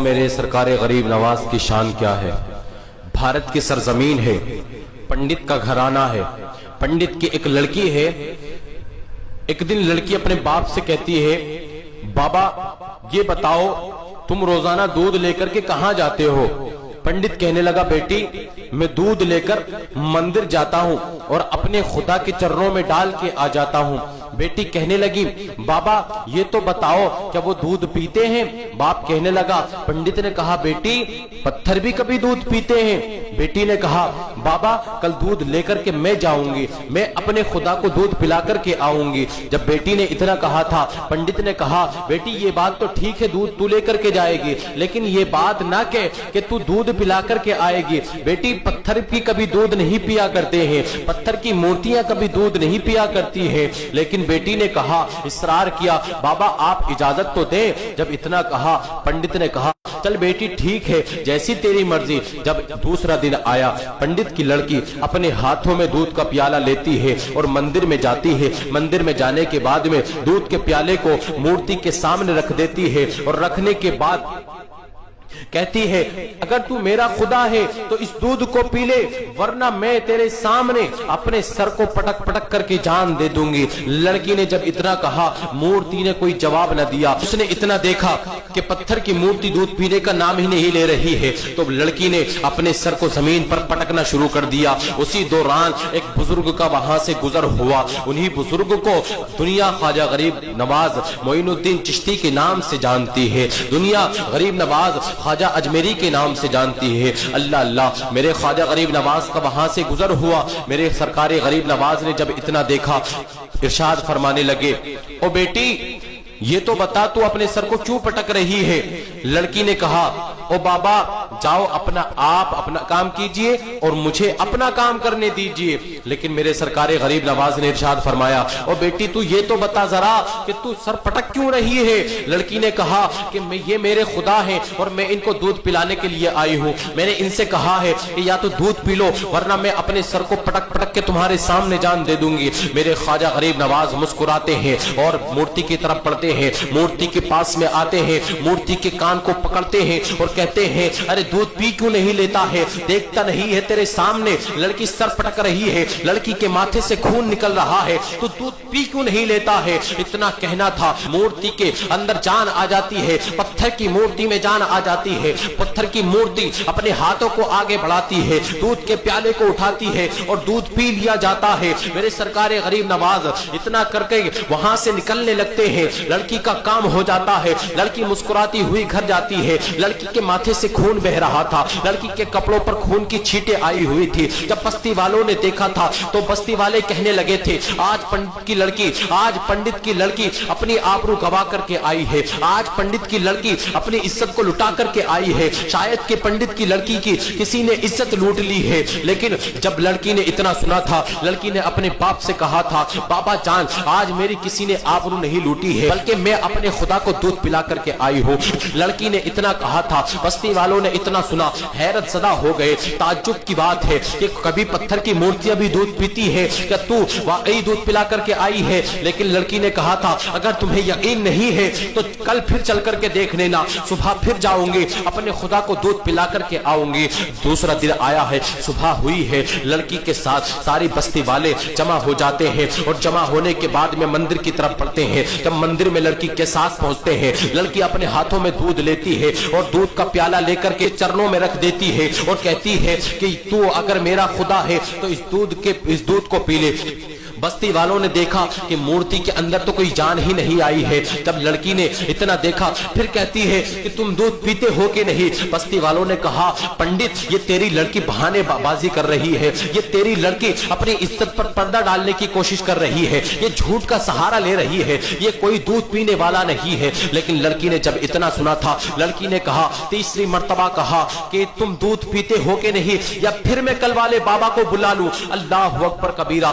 میرے سرکار غریب نواز کی شان کیا ہے۔ بھارت کی سرزمین ہے، پنڈت کا گھرانہ ہے، پنڈت کی ایک لڑکی ہے۔ ایک دن لڑکی اپنے باپ سے کہتی ہے، بابا یہ بتاؤ تم روزانہ دودھ لے کر کے کہاں جاتے ہو؟ پنڈت کہنے لگا، بیٹی میں دودھ لے کر مندر جاتا ہوں اور اپنے خدا کے چرنوں میں ڈال کے آ جاتا ہوں۔ بیٹی کہنے لگی، بابا یہ تو بتاؤ کیا وہ دودھ پیتے ہیں؟ باپ کہنے لگا، پنڈت نے کہا، بیٹی پتھر بھی کبھی دودھ پیتے ہیں؟ بیٹی نے کہا، بابا کل دودھ لے کر کے میں جاؤں گی، میں اپنے خدا کو دودھ پلا کر کے آؤں گی۔ جب بیٹی نے اتنا کہا تھا، پنڈت نے کہا، بیٹی یہ بات تو ٹھیک ہے، دودھ تو لے کر کے جائے گی، لیکن یہ بات نہ کہ تو دودھ پلا کر کے آئے گی۔ بیٹی پتھر بھی کبھی دودھ نہیں پیا کرتے ہیں، پتھر کی مورتیاں کبھی دودھ نہیں پیا کرتی ہیں۔ لیکن بیٹی نے کہا، اصرار کیا، بابا آپ اجازت تو دیں۔ جب اتنا کہا، پنڈت نے کہا، چل بیٹی ٹھیک ہے، جیسی تیری مرضی۔ جب دوسرا دن آیا، پنڈت کی لڑکی اپنے ہاتھوں میں دودھ کا پیالہ لیتی ہے اور مندر میں جاتی ہے۔ مندر میں جانے کے بعد میں دودھ کے پیالے کو مورتی کے سامنے رکھ دیتی ہے اور رکھنے کے بعد کہتی ہے، اگر تو میرا خدا ہے تو اس دودھ کو پی لے، ورنہ میں تیرے سامنے اپنے سر کو پٹک پٹک کر کے جان دے دوں گی۔ لڑکی نے جب اتنا کہا، مورتی نے کوئی جواب نہ دیا۔ اس نے اتنا دیکھا کہ پتھر کی مورتی دودھ پینے کا نام ہی نہیں لے رہی ہے، تو لڑکی نے اپنے سر کو زمین پر پٹکنا شروع کر دیا۔ اسی دوران ایک بزرگ کا وہاں سے گزر ہوا۔ انہی بزرگ کو دنیا خواجہ غریب نواز معین الدین چشتی کے نام سے جانتی ہے، دنیا غریب نواز خواجہ اجمیری کے نام سے جانتی ہے۔ اللہ اللہ، میرے خواجہ غریب نواز کا وہاں سے گزر ہوا۔ میرے سرکار غریب نواز نے جب اتنا دیکھا، ارشاد فرمانے لگے، او بیٹی یہ تو بتا تو اپنے سر کو کیوں پٹک رہی ہے؟ لڑکی نے کہا، او بابا جاؤ آپ اپنا کام کیجئے اور مجھے اپنا کام کرنے دیجئے۔ لیکن میرے سرکار غریب نواز نے ارشاد فرمایا، او بیٹی تو یہ تو بتا ذرا کہ تو سر پٹک کیوں رہی ہے؟ لڑکی نے کہا کہ یہ میرے خدا ہیں اور میں ان کو دودھ پلانے کے لیے آئی ہوں۔ میں نے ان سے کہا ہے کہ یا تو دودھ پی لو، ورنہ میں اپنے سر کو پٹک پٹک کے تمہارے سامنے جان دے دوں گی۔ میرے خواجہ غریب نواز مسکراتے ہیں اور مورتی کی طرف پڑھتے ہیں، مورتی کے پاس میں آتے ہیں، مورتی کے کان کو پکڑتے ہیں اور کہتے ہیں، ارے دودھ پی کیوں نہیں لیتا ہے؟ دیکھتا نہیں ہے تیرے سامنے لڑکی سر پٹک رہی ہے، لڑکی کے ماتھے سے خون نکل رہا ہے، تو دودھ پی کیوں نہیں لیتا ہے؟ اتنا کہنا تھا، مورتی کے اندر جان آ جاتی ہے، پتھر کی مورتی میں جان آ جاتی ہے۔ پتھر کی مورتی اپنے ہاتھوں کو آگے بڑھاتی ہے، دودھ کے پیالے کو اٹھاتی ہے اور دودھ پی لیا جاتا ہے۔ میرے سرکار غریب نواز اتنا کر کے وہاں سے نکلنے لگتے ہیں، لڑکی کا کام ہو جاتا ہے، لڑکی مسکراتی ہوئی گھر جاتی ہے۔ لڑکی کے ماتھے سے خون بہ رہا تھا، لڑکی کے کپڑوں پر خون کی چھینٹیں آئی ہوئی تھی۔ جب بستی والوں نے دیکھا تھا تو بستی والے کہنے لگے تھے، آج پنڈت کی لڑکی اپنی آبرو گوا کر کے آئی ہے، آج پنڈت کی لڑکی اپنی عزت کو لٹا کر کے آئی ہے، شاید کہ پنڈت کی لڑکی کی کسی نے عزت لوٹ لی ہے۔ لیکن جب لڑکی نے اتنا سنا تھا، لڑکی نے اپنے باپ سے کہا تھا، بابا جان آج میری کسی نے آبرو نہیں لوٹی ہے، بلکہ میں اپنے خدا کو دودھ پلا کر کے آئی ہوں۔ لڑکی نے اتنا کہا تھا، بستی والوں نے اتنا سنا، حیرت زدہ ہو گئے۔ تعجب کی بات ہے کہ کبھی پتھر کی مورتیاں بھی دودھ پیتی ہے، کہ تو واقعی دودھ پلا کر کے آئی ہے؟ لیکن لڑکی نے کہا تھا، اگر تمہیں یقین نہیں ہے تو کل پھر چل کر کے دیکھ لینا، صبح پھر جاؤں گی، اپنے خدا کو دودھ پلا کر کے آؤں گی۔ دوسرا دن آیا ہے، صبح ہوئی ہے، لڑکی کے ساتھ ساری بستی والے جمع ہو جاتے ہیں اور جمع ہونے کے بعد میں مندر کی طرف بڑھتے ہیں۔ جب مندر میں لڑکی کے ساتھ پہنچتے ہیں، لڑکی اپنے ہاتھوں میں دودھ لیتی ہے اور دودھ کا پیالہ لے کر کے چرنوں میں رکھ دیتی ہے اور کہتی ہے کہ تو اگر میرا خدا ہے تو اس دودھ کو پی لے۔ بستی والوں نے دیکھا کہ مورتی کے اندر تو کوئی جان ہی نہیں آئی ہے۔ جب لڑکی نے اتنا دیکھا، پھر کہتی ہے کہ تم دودھ پیتے ہو کہ نہیں؟ بستی والوں نے کہا، پنڈت یہ تیری لڑکی بہانے بازی کر رہی ہے، یہ تیری لڑکی اپنی عزت پر پردہ ڈالنے کی کوشش کر رہی ہے، یہ جھوٹ کا سہارا لے رہی ہے، یہ کوئی دودھ پینے والا نہیں ہے۔ لیکن لڑکی نے جب اتنا سنا تھا، لڑکی نے کہا، تیسری مرتبہ کہا کہ تم دودھ پیتے ہو کہ نہیں، یا پھر میں کل والے بابا کو بلا لوں؟ اللہ اکبر کبیرہ۔